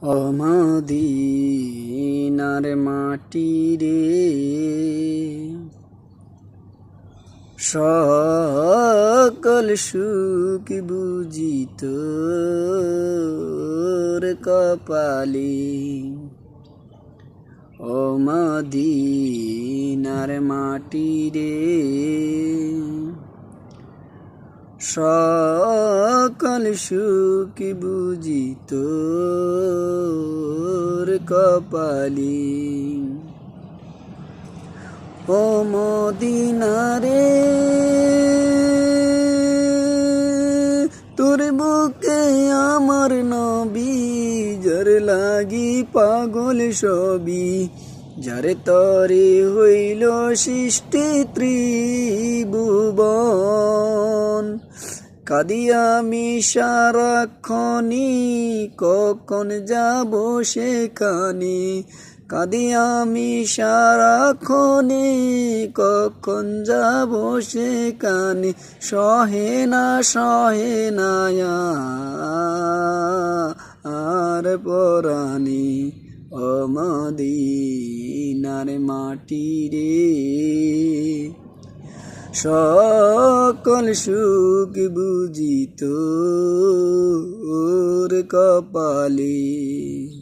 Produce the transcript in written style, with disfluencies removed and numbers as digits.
মদিনার মাটি রে সকল সুখ বুঝি তোর কপালে। ও মদিনার মাটি রে সকল সুখ বুঝি তোর কপালে। ও মদিনা রে তোর বুকে আমার নবী, যার লাগি পাগল সবই, যারে তরে হইল সৃষ্টি ত্রিভুবন। কাঁদি আমি সারাক্ষণি, কখন যাব সেখানে। কাঁদি আমি সারাক্ষণি, কখন যাব সেখানে। সহে না আর পরাণে। ও মদিনার মাটি রে সকল সুখ বুঝি তোর কপালে।